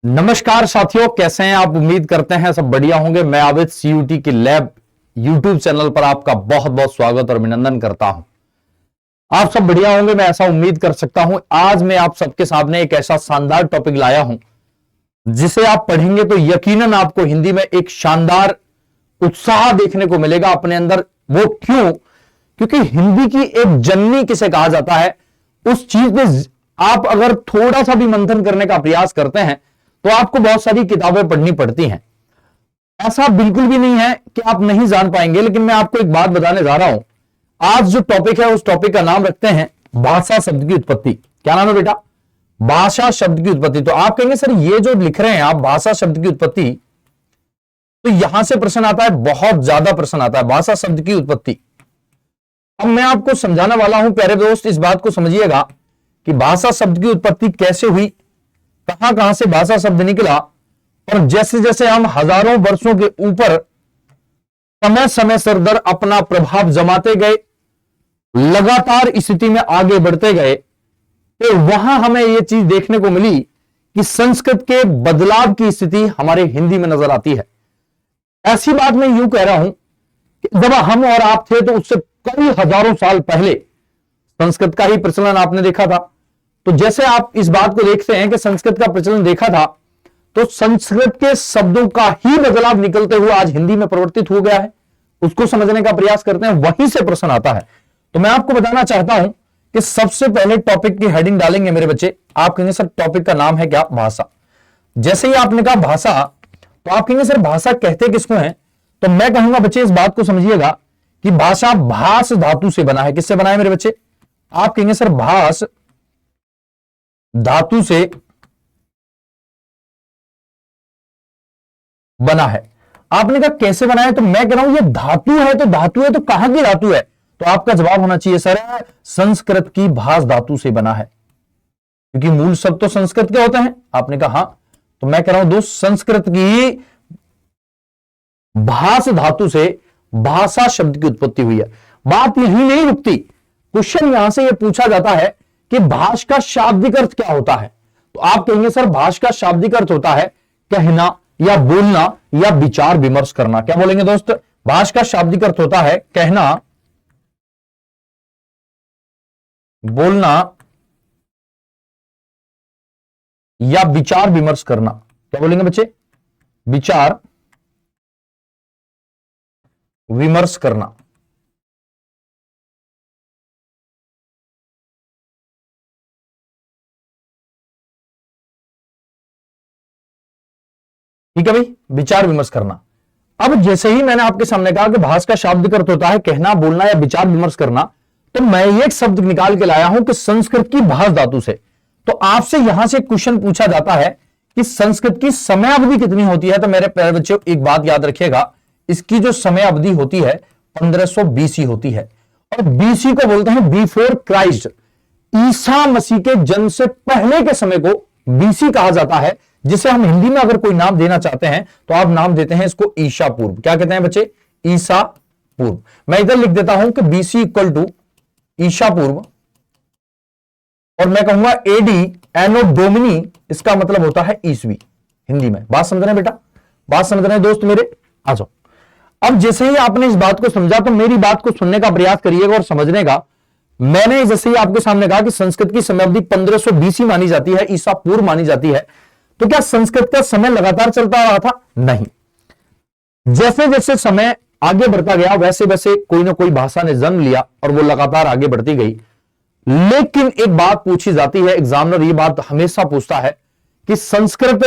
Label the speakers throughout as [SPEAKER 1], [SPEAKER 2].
[SPEAKER 1] नमस्कार साथियों, कैसे हैं आप। उम्मीद करते हैं सब बढ़िया होंगे। मैं आविद सीयूटी की लैब यूट्यूब चैनल पर आपका बहुत बहुत स्वागत और अभिनंदन करता हूं। आप सब बढ़िया होंगे, मैं ऐसा उम्मीद कर सकता हूं। आज मैं आप सबके सामने एक ऐसा शानदार टॉपिक लाया हूं जिसे आप पढ़ेंगे तो यकीनन आपको हिंदी में एक शानदार उत्साह देखने को मिलेगा अपने अंदर। वो क्यों? क्योंकि हिंदी की एक जननी किसे कहा जाता है, उस चीज में आप अगर थोड़ा सा भी मंथन करने का प्रयास करते हैं तो आपको बहुत सारी किताबें पढ़नी पड़ती हैं। ऐसा बिल्कुल भी नहीं है कि आप नहीं जान पाएंगे, लेकिन मैं आपको एक बात बताने जा रहा हूं। आज जो टॉपिक है उस टॉपिक का नाम रखते हैं भाषा शब्द की उत्पत्ति। क्या नाम है बेटा? भाषा शब्द की उत्पत्ति। तो आप कहेंगे सर ये जो लिख रहे हैं आप भाषा शब्द की उत्पत्ति, तो यहां से प्रश्न आता है, बहुत ज्यादा प्रश्न आता है भाषा शब्द की उत्पत्ति। अब मैं आपको समझाने वाला हूं प्यारे दोस्त, इस बात को समझिएगा कि भाषा शब्द की उत्पत्ति कैसे हुई, कहां कहां से भाषा शब्द निकला, और जैसे जैसे हम हजारों वर्षों के ऊपर समय समय सर दर अपना प्रभाव जमाते गए, लगातार स्थिति में आगे बढ़ते गए, तो वहां हमें यह चीज देखने को मिली कि संस्कृत के बदलाव की स्थिति हमारे हिंदी में नजर आती है। ऐसी बात मैं यूं कह रहा हूं कि जब हम और आप थे तो उससे कई हजारों साल पहले संस्कृत का ही प्रचलन आपने देखा था। तो जैसे आप इस बात को देखते हैं कि संस्कृत का प्रचलन देखा था, तो संस्कृत के शब्दों का ही बदलाव निकलते हुए आज हिंदी में परिवर्तित हो गया है। उसको समझने का प्रयास करते हैं, वहीं से प्रश्न आता है। तो मैं आपको बताना चाहता हूं कि सबसे पहले टॉपिक की हेडिंग डालेंगे मेरे बच्चे। आप कहेंगे सर टॉपिक का नाम है क्या? भाषा। जैसे ही आपने कहा भाषा, तो आप कहेंगे सर भाषा कहते किसको है? तो मैं कहूंगा बच्चे इस बात को समझिएगा कि भाषा भास धातु से बना है। किससे बना है मेरे बच्चे? आप कहेंगे सर भास धातु से बना है। आपने कहा कैसे बना है? तो मैं कह रहा हूं ये धातु है, तो धातु है तो कहां की धातु है? तो आपका जवाब होना चाहिए सर संस्कृत की भास धातु से बना है, क्योंकि मूल शब्द तो संस्कृत के होते हैं। आपने कहा हां, तो मैं कह रहा हूं दोस्त संस्कृत की भास धातु से भाषा शब्द की उत्पत्ति हुई है। बात यही नहीं रुकती, क्वेश्चन यहां से यह पूछा जाता है कि भाष का शाब्दिक अर्थ क्या होता है? तो आप कहेंगे सर भाष का शाब्दिक अर्थ होता है कहना या बोलना या विचार विमर्श करना। क्या बोलेंगे दोस्त? भाष का शाब्दिक अर्थ होता है कहना, बोलना या विचार विमर्श करना। क्या बोलेंगे बच्चे? विचार विमर्श करना। ठीक है भाई, विचार विमर्श करना। अब जैसे ही मैंने आपके सामने कहा कि भाष का शाब्दिक अर्थ होता है कहना, बोलना या विचार विमर्श करना, तो मैं एक शब्द निकाल के लाया हूं कि संस्कृत की भाष धातु से। तो आपसे यहां से क्वेश्चन पूछा जाता है कि संस्कृत की समय अवधि कितनी होती है? तो मेरे प्यारे बच्चों एक बात याद रखिएगा, इसकी जो समय अवधि होती है 1500 बीसी होती है, और बीसी को बोलते हैं बिफोर क्राइस्ट। ईसा मसीह के जन्म से पहले के समय को बीसी कहा जाता है, जिसे हम हिंदी में अगर कोई नाम देना चाहते हैं तो आप नाम देते हैं इसको ईसा पूर्व। क्या कहते हैं बच्चे? ईसा पूर्व। मैं इधर लिख देता हूं कि बीसी इक्वल टू ईसा पूर्व, और मैं कहूंगा एडी एनो डोमिनी, इसका मतलब होता है ईसवी हिंदी में। बात समझ रहे हैं बेटा? बात समझ रहे हैं दोस्त मेरे? आ जाओ। अब जैसे ही आपने इस बात को समझा तो मेरी बात को सुनने का प्रयास करिएगा और समझने का। मैंने जैसे ही आपके सामने कहा कि संस्कृत की समय अवधि 1500 बीसी मानी जाती है, ईसा पूर्व मानी जाती है, तो क्या संस्कृत का समय लगातार चलता रहा था? नहीं। जैसे जैसे समय आगे बढ़ता गया वैसे वैसे कोई ना कोई भाषा ने जन्म लिया और वो लगातार आगे बढ़ती गई। लेकिन एक बात पूछी जाती है, एग्जामिनर ये बात हमेशा पूछता है कि संस्कृत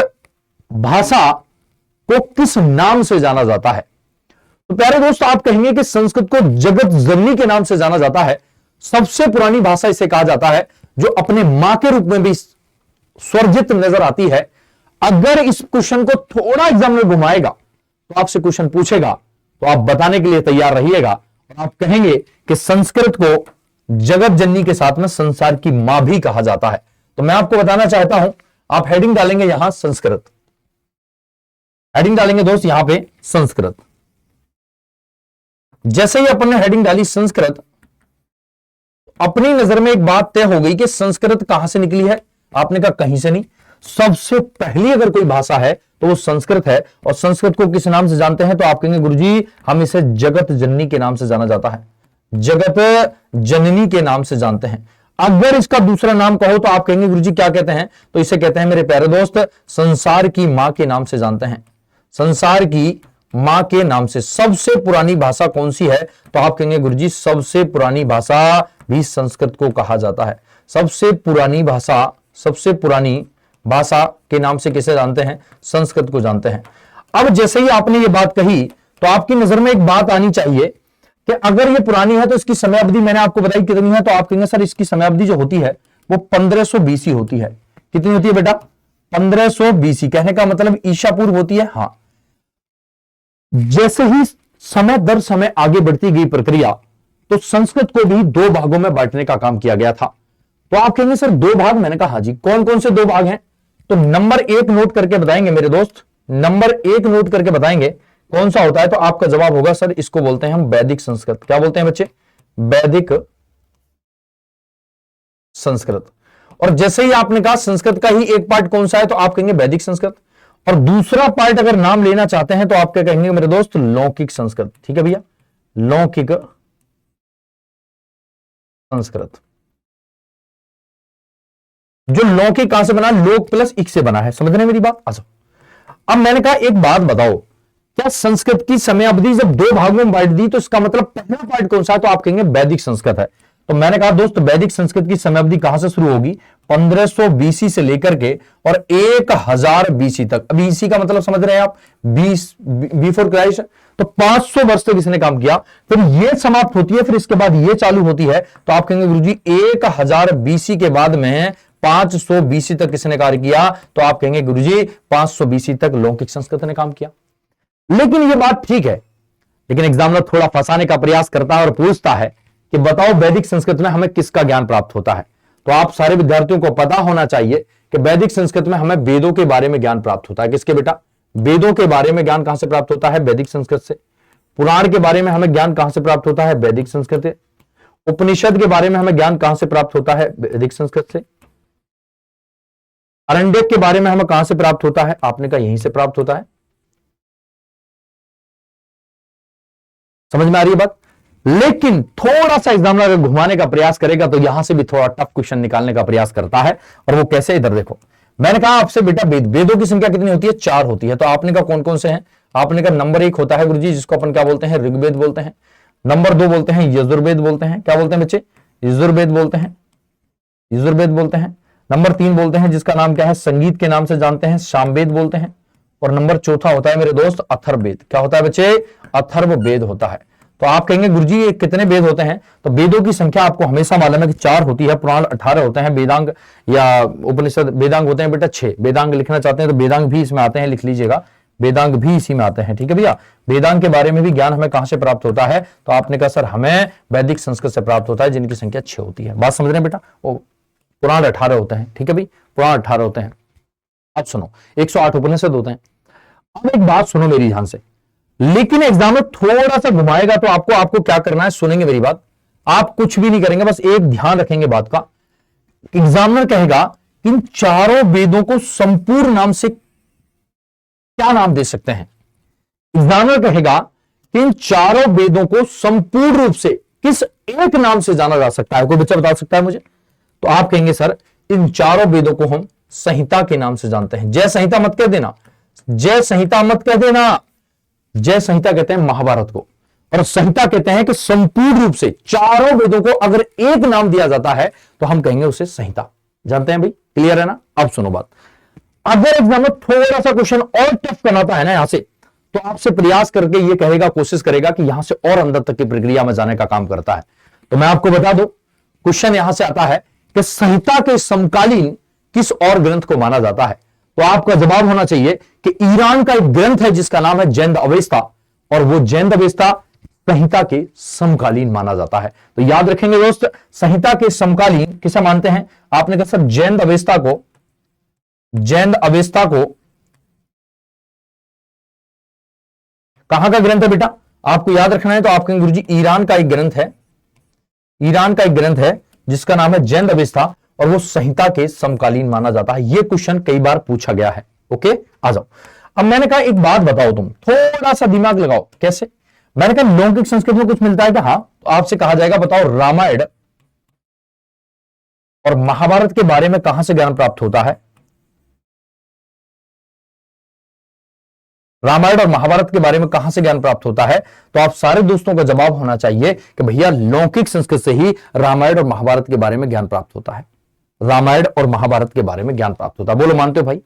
[SPEAKER 1] भाषा को किस नाम से जाना जाता है? तो प्यारे दोस्तों आप कहेंगे कि संस्कृत को जगत जननी के नाम से जाना जाता है। सबसे पुरानी भाषा इसे कहा जाता है, जो अपने मां के रूप में भी स्वरजित नजर आती है। अगर इस क्वेश्चन को थोड़ा एग्जाम में घुमाएगा तो आपसे क्वेश्चन पूछेगा, तो आप बताने के लिए तैयार रहिएगा, और आप कहेंगे कि संस्कृत को जगत जननी के साथ में संसार की मां भी कहा जाता है। तो मैं आपको बताना चाहता हूं, आप हेडिंग डालेंगे यहां संस्कृत, हेडिंग डालेंगे दोस्त यहां पे संस्कृत। जैसे ही अपन ने हेडिंग डाली संस्कृत, अपनी नजर में एक बात तय हो गई कि संस्कृत कहां से निकली है। आपने कहा कहीं से नहीं, सबसे पहली अगर कोई भाषा है तो वो संस्कृत है। और संस्कृत को किस नाम से जानते हैं? तो आप कहेंगे गुरुजी हम इसे जगत जननी के नाम से जाना जाता है, जगत जननी के नाम से जानते हैं। अगर इसका दूसरा नाम कहो तो आप कहेंगे गुरुजी क्या कहते हैं? तो इसे कहते हैं मेरे प्यारे दोस्त संसार की मां के नाम से जानते हैं, संसार की मां के नाम से। सबसे पुरानी भाषा कौन सी है? तो आप कहेंगे गुरुजी सबसे पुरानी भाषा भी संस्कृत को कहा जाता है। सबसे पुरानी भाषा, सबसे पुरानी भाषा के नाम से किसे जानते हैं? संस्कृत को जानते हैं। अब जैसे ही आपने ये बात कही तो आपकी नजर में एक बात आनी चाहिए कि अगर ये पुरानी है तो इसकी समय अवधि मैंने आपको बताई कितनी है? तो आप कहेंगे सर इसकी समय अवधि जो होती है वो 1500 बीसी होती है। कितनी होती है बेटा? 1500 बीसी। कहने का मतलब ईसा पूर्व होती है। हाँ, जैसे ही समय दर समय आगे बढ़ती गई प्रक्रिया तो संस्कृत को भी दो भागों में बांटने का काम किया गया था। तो आप कहेंगे सर दो भाग? मैंने कहा हाँ जी। कौन कौन से दो भाग हैं? तो नंबर 1 नोट करके बताएंगे मेरे दोस्त, नंबर 1 नोट करके बताएंगे कौन सा होता है? तो आपका जवाब होगा सर इसको बोलते हैं हम वैदिक संस्कृत। क्या बोलते हैं बच्चे? वैदिक संस्कृत। और जैसे ही आपने कहा संस्कृत का ही एक पार्ट कौन सा है? तो आप कहेंगे वैदिक संस्कृत। और दूसरा पार्ट अगर नाम लेना चाहते हैं तो आप क्या कहेंगे मेरे दोस्त? लौकिक संस्कृत। ठीक है भैया, लौकिक संस्कृत। जो लौकिक कहां से बना? लोक प्लस इक से बना है। समझ रहे हैं मेरी बात? अच्छा, अब मैंने कहा एक बात बताओ, क्या संस्कृत की समय अवधि जब दो भागों में बांट दी तो इसका मतलब पहला पार्ट कौन सा है? तो आप कहेंगे वैदिक संस्कृत है। तो मैंने कहा दोस्त वैदिक संस्कृत की समय अवधि कहां से शुरू होगी? 1500 बीसी से लेकर के और 1000 बीसी तक। अब बीसी का मतलब समझ रहे हैं आप? 20 बिफोर क्राइस्ट। तो 500 वर्ष तक इसने काम किया, फिर ये समाप्त होती है, फिर इसके बाद ये चालू होती है। तो आप कहेंगे गुरुजी 1000 बीसी के बाद में 500 बीसी तक किसने कार्य किया? तो आप कहेंगे गुरुजी 500 बीसी तक लौकिक संस्कृत ने काम किया। लेकिन ये बात ठीक है, लेकिन एग्जामिनर थोड़ा फंसाने का प्रयास करता है और पूछता है कि बताओ वैदिक संस्कृत में हमें किसका ज्ञान प्राप्त होता है? तो आप सारे विद्यार्थियों को पता होना चाहिए कि वैदिक संस्कृत में हमें वेदों के बारे में ज्ञान प्राप्त होता है। किसके बेटा? वेदों के बारे में ज्ञान कहां से प्राप्त होता है? वैदिक संस्कृत से। पुराण के बारे में हमें ज्ञान कहां से प्राप्त होता है? वैदिक संस्कृत से। उपनिषद के बारे में हमें ज्ञान कहां से प्राप्त होता है? वैदिक संस्कृत से। अरण्यक के बारे में हमें कहां से प्राप्त होता है? आपने कहा यहीं से प्राप्त होता है। समझ में आ रही है बात? लेकिन थोड़ा सा एग्जामिनर अगर घुमाने का प्रयास करेगा तो यहां से भी थोड़ा टफ क्वेश्चन निकालने का प्रयास करता है। और वो कैसे? इधर देखो, मैंने कहा आपसे बेटा वेदों की संख्या कितनी होती है? 4 होती है। तो आपने कहा कौन कौन से हैं? आपने कहा नंबर 1 होता है गुरुजी जिसको अपन क्या बोलते हैं? ऋग्वेद बोलते हैं। नंबर 2 बोलते हैं यजुर्वेद बोलते हैं। क्या बोलते हैं बच्चे? यजुर्वेद बोलते हैं, यजुर्वेद बोलते हैं। नंबर 3 बोलते हैं जिसका नाम क्या है? संगीत के नाम से जानते हैं, सामवेद बोलते हैं। और नंबर चौथा होता है मेरे दोस्त अथर्ववेद। क्या होता है बच्चे? अथर्ववेद होता है। तो आप कहेंगे गुरुजी ये कितने वेद होते हैं? तो वेदों की संख्या आपको हमेशा मालूम है कि 4 होती है। पुराण 18 होते हैं, वेदांग या उपनिषद वेदांग होते हैं बेटा 6। वेदांग लिखना चाहते हैं तो वेदांग भी इसमें आते हैं, लिख लीजिएगा, वेदांग भी इसी में आते हैं। ठीक है भैया, वेदांग के बारे में भी ज्ञान हमें कहां से प्राप्त होता है? तो आपने कहा सर हमें वैदिक संस्कृत से प्राप्त होता है जिनकी संख्या 6 होती है। बात समझ रहे हैं बेटा? वो पुराण 18 होते हैं। ठीक है भाई, पुराण 18 होते हैं। अब सुनो, 108 उपनिषद होते हैं। अब एक बात सुनो मेरी ध्यान से, लेकिन एग्जामिनर थोड़ा सा घुमाएगा तो आपको क्या करना है? सुनेंगे मेरी बात, आप कुछ भी नहीं करेंगे, बस एक ध्यान रखेंगे बात का। एग्जामिनर कहेगा इन चारों वेदों को संपूर्ण नाम से क्या नाम दे सकते हैं? एग्जामिनर कहेगा कि इन चारों वेदों को संपूर्ण रूप से किस एक नाम से जाना जा सकता है? कोई बच्चा बता सकता है मुझे? तो आप कहेंगे सर इन चारों वेदों को हम संहिता के नाम से जानते हैं। जय संहिता मत कह देना, जय संहिता मत कह देना। जय संहिता कहते हैं महाभारत को, और संहिता कहते हैं कि संपूर्ण रूप से चारों वेदों को अगर एक नाम दिया जाता है तो हम कहेंगे उसे संहिता। जानते हैं भाई? क्लियर है ना? अब सुनो बात, अगर एग्जाम में थोड़ा सा क्वेश्चन और टफ बनाता है ना यहां से, तो आपसे प्रयास करके ये कहेगा, कोशिश करेगा कि यहां से और अंदर तक की प्रक्रिया में जाने का काम करता है। तो मैं आपको बता दूं, क्वेश्चन यहां से आता है कि संहिता के समकालीन किस और ग्रंथ को माना जाता है? तो आपका जवाब होना चाहिए कि ईरान का एक ग्रंथ है जिसका नाम है जैन अवेस्ता, और वो जैन अवेस्ता संहिता के समकालीन माना जाता है। तो याद रखेंगे दोस्त, संहिता के समकालीन किसे मानते हैं? आपने कहा सर जैन अवेस्ता को, जैन अवेस्ता को कहां का ग्रंथ है बेटा? आपको याद रखना है तो आप कहेंगे गुरुजी ईरान का एक ग्रंथ है, ईरान का एक ग्रंथ है जिसका नाम है जैन अवेस्ता, और वो संहिता के समकालीन माना जाता है। ये क्वेश्चन कई बार पूछा गया है। ओके, आ जाओ। अब मैंने कहा एक बात बताओ, तुम थोड़ा सा दिमाग लगाओ। कैसे? मैंने कहा लौकिक संस्कृत में कुछ मिलता है क्या? हाँ, तो आपसे कहा जाएगा बताओ रामायण और महाभारत के बारे में कहां से ज्ञान प्राप्त होता है? रामायण और महाभारत के बारे में कहां से ज्ञान प्राप्त होता है? तो आप सारे दोस्तों का जवाब होना चाहिए कि भैया लौकिक संस्कृत से ही रामायण और महाभारत के बारे में ज्ञान प्राप्त होता है। रामायण और महाभारत के बारे में ज्ञान प्राप्त होता है। बोलो मानते हो भाई?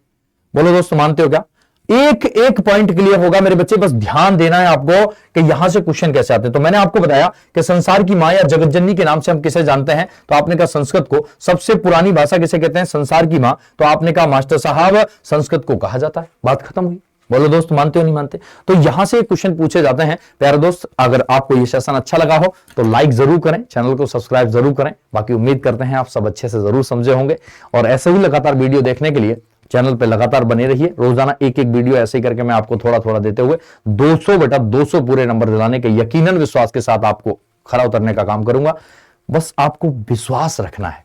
[SPEAKER 1] बोलो दोस्तों, मानते हो क्या? एक एक पॉइंट क्लियर होगा मेरे बच्चे, बस ध्यान देना है आपको कि यहां से क्वेश्चन कैसे आते हैं। तो मैंने आपको बताया कि संसार की मां या जगतजननी के नाम से हम किसे जानते हैं, तो आपने कहा संस्कृत को। सबसे पुरानी भाषा किसे कहते हैं? संसार की मां। तो आपने कहा मास्टर साहब संस्कृत को कहा जाता है। बात खत्म हुई। बोलो दोस्त, मानते हो नहीं मानते? तो यहां से क्वेश्चन पूछे जाते हैं। प्यारे दोस्त, अगर आपको ये सेशन अच्छा लगा हो तो लाइक जरूर करें, चैनल को सब्सक्राइब जरूर करें। बाकी उम्मीद करते हैं आप सब अच्छे से जरूर समझे होंगे, और ऐसे ही लगातार वीडियो देखने के लिए चैनल पे लगातार बने रहिए। रोजाना एक एक वीडियो ऐसे ही करके मैं आपको थोड़ा थोड़ा देते हुए 200/200 पूरे नंबर दिलाने के यकीनन विश्वास के साथ आपको खरा उतरने का काम करूंगा। बस आपको विश्वास रखना है,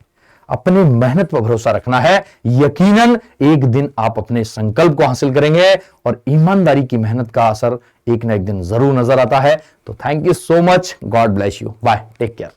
[SPEAKER 1] अपनी मेहनत पर भरोसा रखना है। यकीनन एक दिन आप अपने संकल्प को हासिल करेंगे, और ईमानदारी की मेहनत का असर एक ना एक दिन जरूर नजर आता है। तो thank you so much, God bless you, bye, take care.